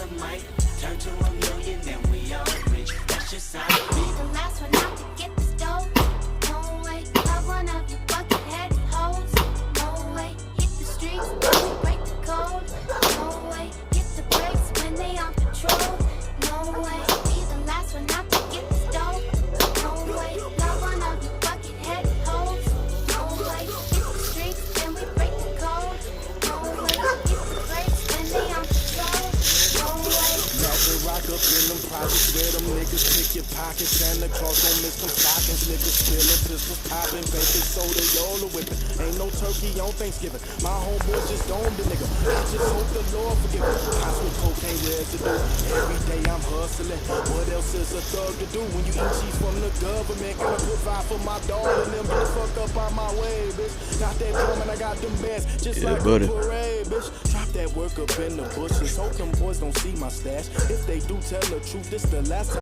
the mic, turn to a million, then we all rich. That's just how it be. The last one out to get the stove. No way, love one of you bucket-headed hoes. No way, hit the streets when we break the code. No way, hit the brakes when they on patrol. No way, be the last one out to get the stove. No way, love one of you bucket-headed hoes. No way, hit the streets when we break the code. No way, hit the brakes when they on patrol. No way. Rather rock up in them projects where them niggas pick your pockets. Santa Claus don't miss them stockings. Niggas spilling, pistols popping, baking soda, Yola whipping. Ain't no turkey on Thanksgiving. My homeboy just domed the nigga. I just hope the Lord forgive him. Cops with cocaine residue. Every day I'm hustling. What else is a thug to do when you eat cheese from the government? Gotta provide for my dog and them bitch fuck up on my way, bitch. Got that drum and I got them bands just like a parade, bitch. Drop that work up in the bushes. Hope them boys don't see my stash. If they do, tell the truth. This the last time.